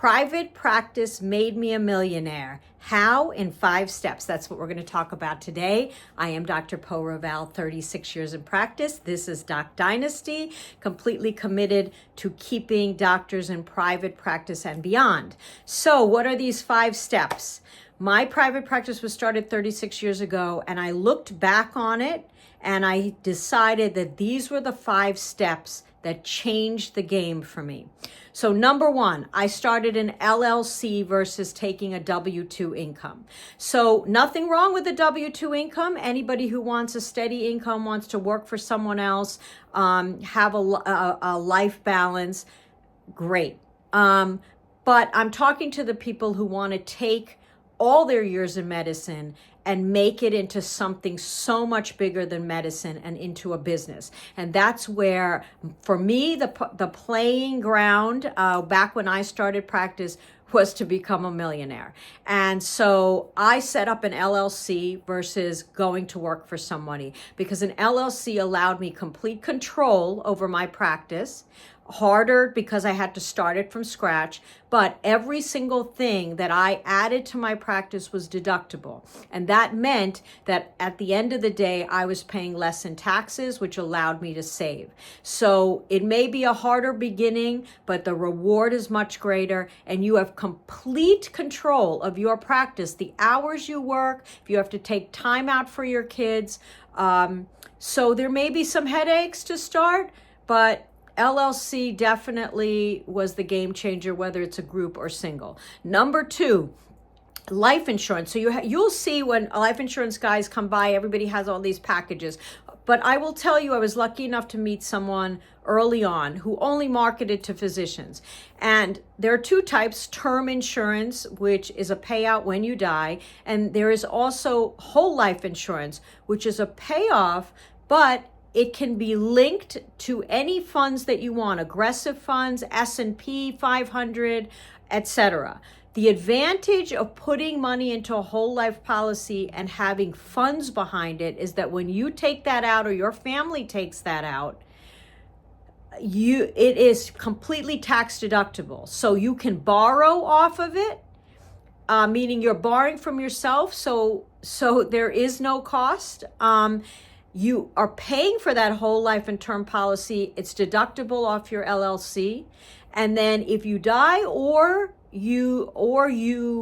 Private practice made me a millionaire. How? In 5 steps. That's what we're going to talk about today. I am Dr. Po Raval, 36 years in practice. This is Doc Dynasty, completely committed to keeping doctors in private practice and beyond. So what are these 5 steps? My private practice was started 36 years ago, and I looked back on it and I decided that these were the 5 steps that changed the game for me. So number 1, I started an LLC versus taking a W-2 income. So nothing wrong with a W-2 income. Anybody who wants a steady income, wants to work for someone else, have a life balance, great. But I'm talking to the people who want to take all their years in medicine and make it into something so much bigger than medicine and into a business. And that's where, for me, the playing ground back when I started practice was to become a millionaire. And so I set up an LLC versus going to work for somebody, because an LLC allowed me complete control over my practice. Harder because I had to start it from scratch, but every single thing that I added to my practice was deductible. And that meant that at the end of the day, I was paying less in taxes, which allowed me to save. So it may be a harder beginning, but the reward is much greater, and you have complete control of your practice, the hours you work, if you have to take time out for your kids. So there may be some headaches to start, but LLC definitely was the game changer, whether it's a group or single. Number 2, life insurance. So you'll see when life insurance guys come by, everybody has all these packages. But I will tell you, I was lucky enough to meet someone early on who only marketed to physicians. And there are 2 types: term insurance, which is a payout when you die. And there is also whole life insurance, which is a payoff, but it can be linked to any funds that you want, aggressive funds, S&P 500, etc. The advantage of putting money into a whole life policy and having funds behind it is that when you take that out or your family takes that out, it is completely tax deductible. So you can borrow off of it, meaning you're borrowing from yourself, so there is no cost. You are paying for that whole life and term policy. It's deductible off your LLC. And then if you die or you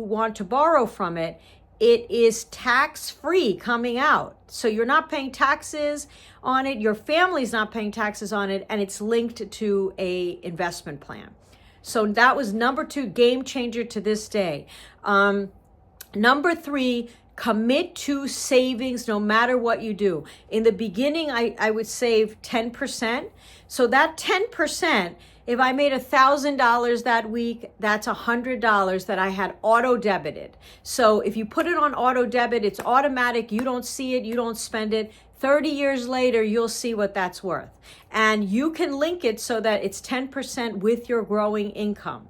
want to borrow from it, it is tax-free coming out. So you're not paying taxes on it, your family's not paying taxes on it, and it's linked to a investment plan. So that was number 2, game changer to this day. Number 3, commit to savings no matter what you do. In the beginning, I would save 10%. So that 10%, if I made $1,000 that week, that's $100 that I had auto debited. So if you put it on auto debit, it's automatic. You don't see it, you don't spend it. 30 years later, you'll see what that's worth. And you can link it so that it's 10% with your growing income.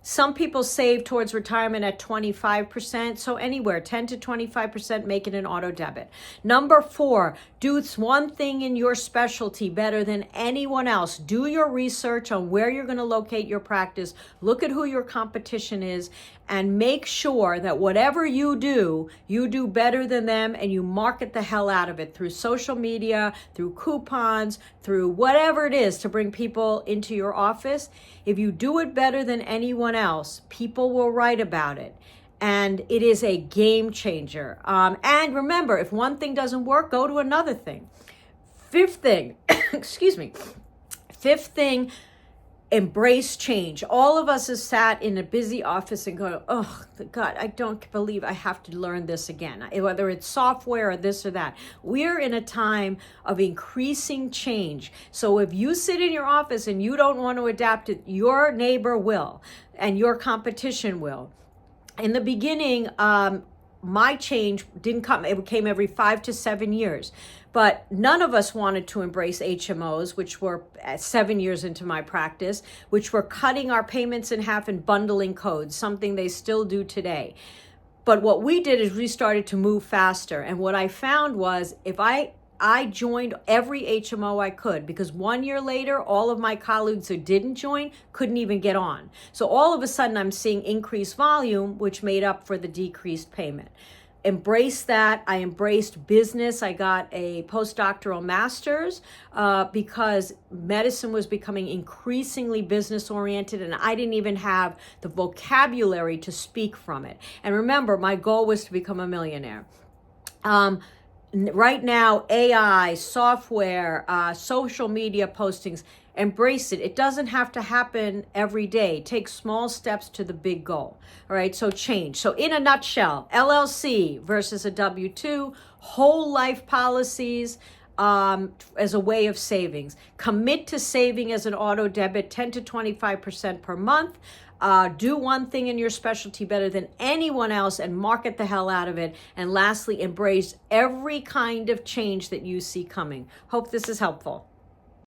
Some people save towards retirement at 25%. So anywhere, 10 to 25%, make it an auto debit. Number 4, do one thing in your specialty better than anyone else. Do your research on where you're going to locate your practice. Look at who your competition is and make sure that whatever you do better than them, and you market the hell out of it through social media, through coupons, through whatever it is to bring people into your office. If you do it better than anyone else, people will write about it. And it is a game changer. And remember, if one thing doesn't work, go to another thing. 5th thing, excuse me. 5th thing, embrace change. All of us have sat in a busy office and go, oh, God, I don't believe I have to learn this again, whether it's software or this or that. We're in a time of increasing change. So if you sit in your office and you don't want to adapt it, your neighbor will, and your competition will. In the beginning, my change didn't come, it came every 5 to 7 years. But none of us wanted to embrace HMOs, which were 7 years into my practice, which were cutting our payments in half and bundling codes, something they still do today. But what we did is we started to move faster. And what I found was if I I joined every HMO I could, because 1 year later, all of my colleagues who didn't join couldn't even get on. So all of a sudden, I'm seeing increased volume, which made up for the decreased payment. Embrace that. I embraced business. I got a postdoctoral master's because medicine was becoming increasingly business oriented, and I didn't even have the vocabulary to speak from it. And remember, my goal was to become a millionaire. Right now, AI, software, social media postings, embrace it. It doesn't have to happen every day. Take small steps to the big goal. All right, so change. So in a nutshell, LLC versus a W-2, whole life policies as a way of savings. Commit to saving as an auto debit 10 to 25% per month. Do one thing in your specialty better than anyone else and market the hell out of it. And lastly, embrace every kind of change that you see coming. Hope this is helpful.